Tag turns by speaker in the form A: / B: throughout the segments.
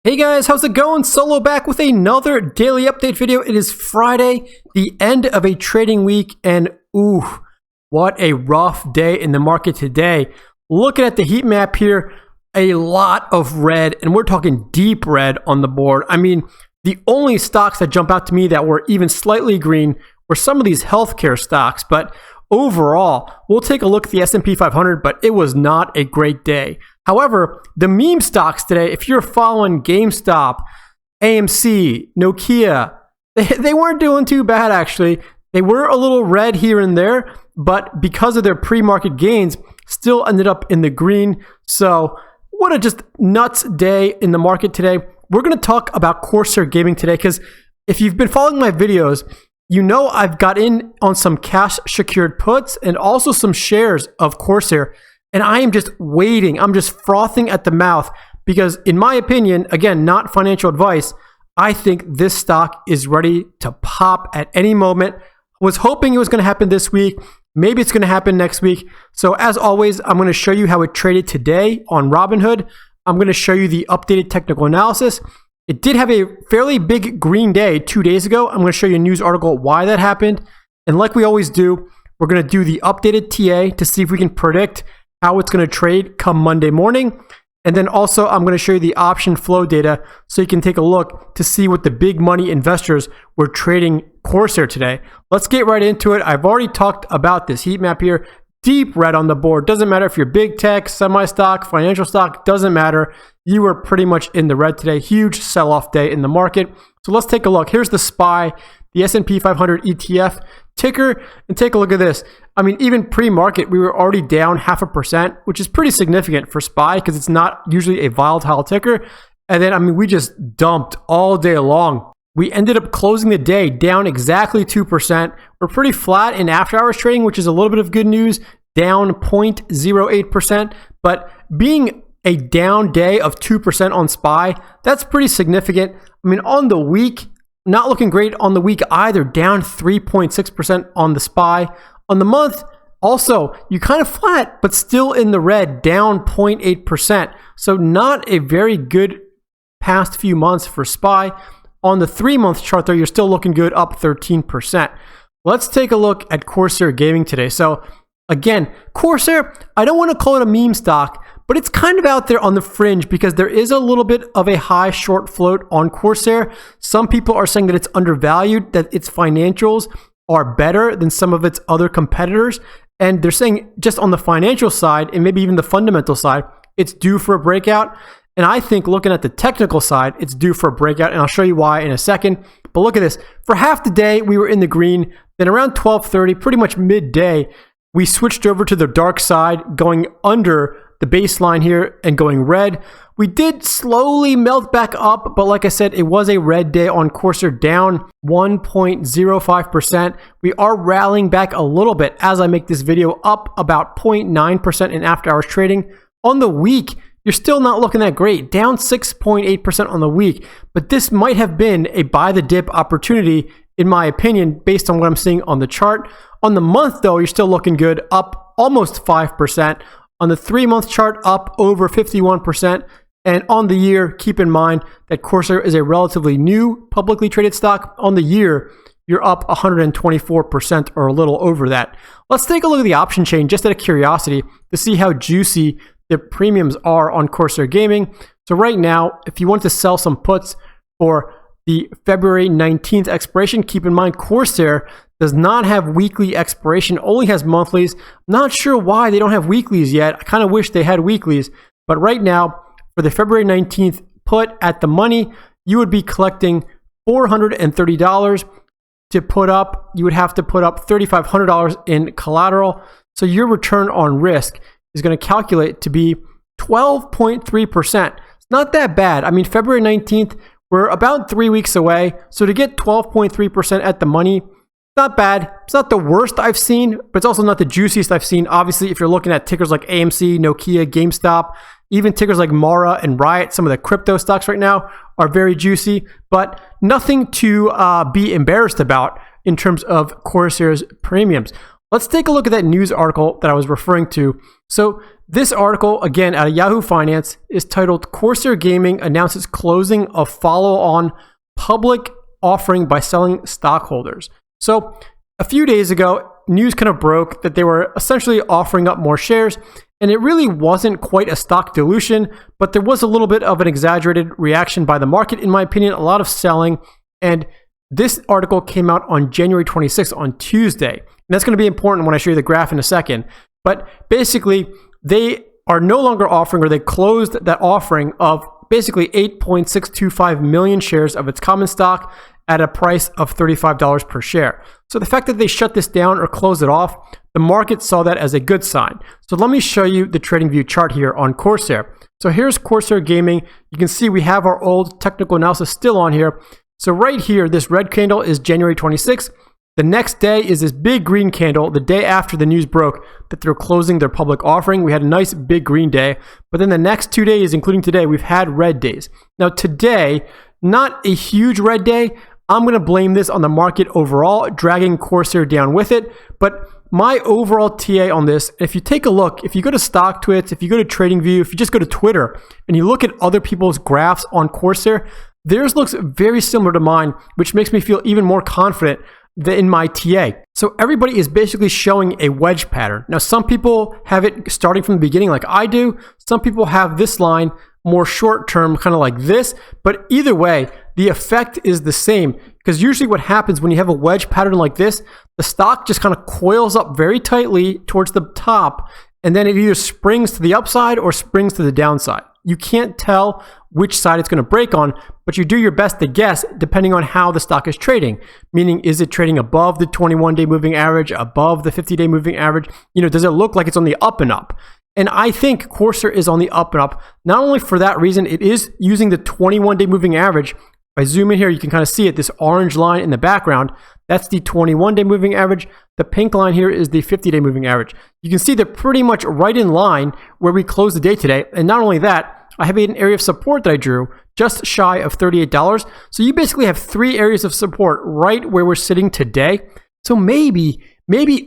A: Hey guys, how's it going? Solo back with another daily update video. It is Friday, the end of a trading week, and ooh, what a rough day in the market today. Looking at the heat map here, a lot of red, and we're talking deep red on the board. I mean, the only stocks that jump out to me that were even slightly green were some of these healthcare stocks, but overall, we'll take a look at the S&P 500, but it was not a great day. However, the meme stocks today, if you're following GameStop, AMC, Nokia, they weren't doing too bad actually. They were a little red here and there, but because of their pre-market gains, still ended up in the green. So what a just nuts day in the market today. We're going to talk about Corsair Gaming today because if you've been following my videos, you know I've got in on some cash secured puts and also some shares of Corsair. And I am just waiting. I'm just frothing at the mouth because in my opinion, again, not financial advice, I think this stock is ready to pop at any moment. Was hoping it was going to happen this week. Maybe it's going to happen next week. So as always, I'm going to show you how it traded today on Robinhood. I'm going to show you the updated technical analysis. It did have a fairly big green day 2 days ago. I'm going to show you a news article why that happened. And like we always do, we're going to do the updated TA to see if we can predict how it's going to trade come Monday morning. And then also I'm going to show you the option flow data so you can take a look to see what the big money investors were trading Corsair today. Let's get right into it. I've already talked about this heat map here. Deep red on the board. Doesn't matter if you're big tech, semi-stock, financial stock, doesn't matter. You were pretty much in the red today. Huge sell-off day in the market. So let's take a look. Here's the SPY, the S&P 500 ETF ticker, and take a look at this. I mean, even pre-market, we were already down 0.5%, which is pretty significant for SPY because it's not usually a volatile ticker. And then, I mean, we just dumped all day long. We ended up closing the day down exactly 2%. We're pretty flat in after hours trading, which is a little bit of good news, down 0.08%. But being a down day of 2% on SPY, that's pretty significant. I mean, on the week, not looking great on the week either, down 3.6% on the SPY. On the month, also, you kind of flat, but still in the red, down 0.8%. So not a very good past few months for SPY. On the 3-month chart though, you're still looking good, up 13%. Let's take a look at Corsair Gaming today. So again, Corsair, I don't want to call it a meme stock, but it's kind of out there on the fringe because there is a little bit of a high short float on Corsair. Some people are saying that it's undervalued, that its financials are better than some of its other competitors. And they're saying just on the financial side and maybe even the fundamental side, it's due for a breakout. And I think looking at the technical side, it's due for a breakout. And I'll show you why in a second. But look at this. For half the day, we were in the green. Then around 12:30, pretty much midday, we switched over to the dark side, going under the baseline here and going red. We did slowly melt back up, but like I said, it was a red day on Corsair, down 1.05%. We are rallying back a little bit as I make this video, up about 0.9% in after hours trading. On the week, you're still not looking that great, down 6.8% on the week, but this might have been a buy the dip opportunity in my opinion, based on what I'm seeing on the chart. On the month though, you're still looking good, up almost 5%. On the 3-month chart, up over 51%. And on the year, keep in mind that Corsair is a relatively new publicly traded stock. On the year, you're up 124% or a little over that. Let's take a look at the option chain just out of curiosity to see how juicy the premiums are on Corsair Gaming. So right now, if you want to sell some puts for the February 19th expiration, keep in mind Corsair does not have weekly expiration, only has monthlies. Not sure why they don't have weeklies yet. I kind of wish they had weeklies. But right now, for the February 19th put at the money, you would be collecting $430 to put up. You would have to put up $3,500 in collateral. So your return on risk is going to calculate to be 12.3%. It's not that bad. I mean, February 19th, we're about 3 weeks away. So to get 12.3% at the money, not bad. It's not the worst I've seen, but it's also not the juiciest I've seen. Obviously, if you're looking at tickers like AMC, Nokia, GameStop, even tickers like Mara and Riot, some of the crypto stocks right now are very juicy, but nothing to be embarrassed about in terms of Corsair's premiums. Let's take a look at that news article that I was referring to. So This article, again out of Yahoo Finance, is titled Corsair Gaming Announces Closing of Follow-on Public Offering by Selling Stockholders. So a few days ago, news kind of broke that they were essentially offering up more shares, and it really wasn't quite a stock dilution, but there was a little bit of an exaggerated reaction by the market, in my opinion, a lot of selling. And this article came out on January 26th, on Tuesday. And that's going to be important when I show you the graph in a second. But basically, they are no longer offering, or they closed that offering of basically 8.625 million shares of its common stock at a price of $35 per share. So the fact that they shut this down or closed it off, the market saw that as a good sign. So let me show you the TradingView chart here on Corsair. So here's Corsair Gaming. You can see we have our old technical analysis still on here. So right here, this red candle is January 26th. The next day is this big green candle, the day after the news broke that they're closing their public offering. We had a nice big green day, but then the next 2 days, including today, we've had red days. Now today, not a huge red day. I'm going to blame this on the market overall, dragging Corsair down with it. But my overall TA on this, if you take a look, if you go to StockTwits, if you go to TradingView, if you just go to Twitter and you look at other people's graphs on Corsair, theirs looks very similar to mine, which makes me feel even more confident in my TA. So everybody is basically showing a wedge pattern. Now, some people have it starting from the beginning like I do. Some people have this line more short term, kind of like this. But either way, the effect is the same, because usually what happens when you have a wedge pattern like this, the stock just kind of coils up very tightly towards the top, and then it either springs to the upside or springs to the downside. You can't tell which side it's going to break on, but you do your best to guess depending on how the stock is trading. Meaning, is it trading above the 21-day moving average, above the 50-day moving average? Does it look like it's on the up and up? And I think Corsair is on the up and up. Not only for that reason, it is using the 21-day moving average. If I zoom in here, you can kind of see it, this orange line in the background. That's the 21-day moving average. The pink line here is the 50-day moving average. You can see they're pretty much right in line where we closed the day today. And not only that, I have an area of support that I drew just shy of $38. So you basically have 3 areas of support right where we're sitting today. So maybe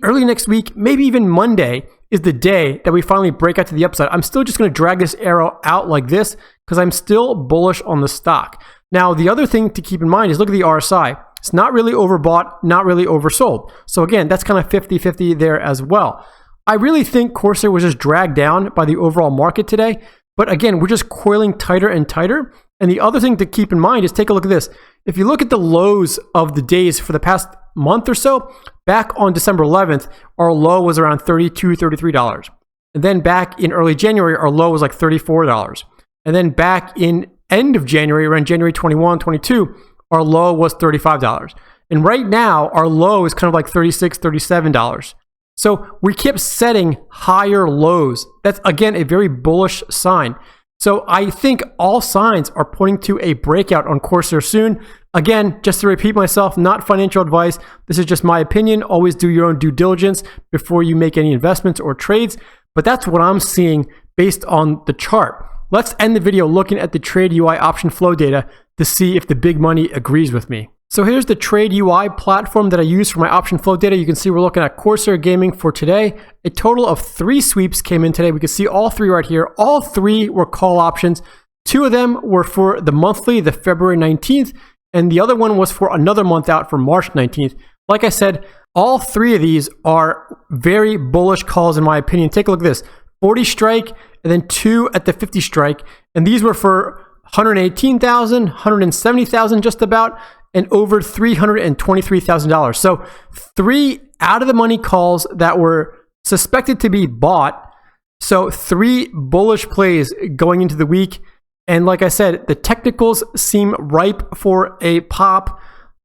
A: early next week, maybe even Monday is the day that we finally break out to the upside. I'm still just going to drag this arrow out like this because I'm still bullish on the stock. Now, the other thing to keep in mind is look at the RSI. It's not really overbought, not really oversold. So again, that's kind of 50-50 there as well. I really think Corsair was just dragged down by the overall market today. But again, we're just coiling tighter and tighter. And the other thing to keep in mind is take a look at this. If you look at the lows of the days for the past month or so, back on December 11th, our low was around $32, $33. And then back in early January, our low was like $34. And then back in end of January, around January 21, 22, our low was $35. And right now, our low is kind of like $36, $37. So we kept setting higher lows. That's, again, a very bullish sign. So I think all signs are pointing to a breakout on Corsair soon. Again, just to repeat myself, not financial advice. This is just my opinion. Always do your own due diligence before you make any investments or trades. But that's what I'm seeing based on the chart. Let's end the video looking at the Trade UI option flow data to see if the big money agrees with me. So here's the Trade UI platform that I use for my option flow data. You can see we're looking at Corsair Gaming for today. A total of 3 sweeps came in today. We can see all 3 right here. All 3 were call options. 2 of them were for the monthly, the February 19th, and the other one was for another month out for March 19th. Like I said, all 3 of these are very bullish calls in my opinion. Take a look at this. 40 strike and then 2 at the 50 strike. And these were for 118,000, 170,000 just about, and over $323,000. So 3 out of the money calls that were suspected to be bought. So 3 bullish plays going into the week. And like I said, the technicals seem ripe for a pop.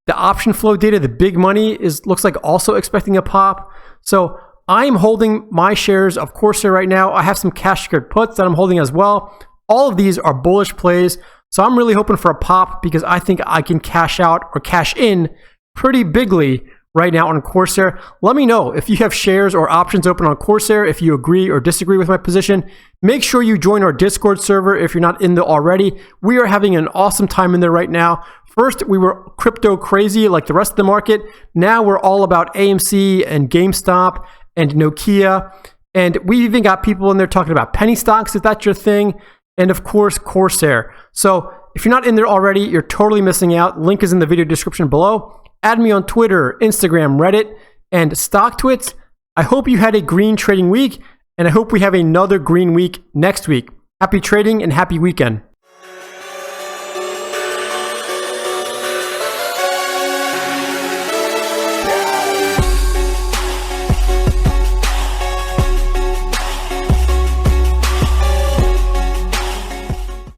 A: The option flow data, the big money looks like also expecting a pop. So I'm holding my shares of Corsair right now. I have some cash secured puts that I'm holding as well. All of these are bullish plays. So I'm really hoping for a pop because I think I can cash out or cash in pretty bigly right now on Corsair. Let me know if you have shares or options open on Corsair, if you agree or disagree with my position. Make sure you join our Discord server if you're not in there already. We are having an awesome time in there right now. First, we were crypto crazy like the rest of the market. Now we're all about AMC and GameStop and Nokia. And we even got people in there talking about penny stocks, if that's your thing. And of course, Corsair. So if you're not in there already, you're totally missing out. Link is in the video description below. Add me on Twitter, Instagram, Reddit, and StockTwits. I hope you had a green trading week, and I hope we have another green week next week. Happy trading and happy weekend.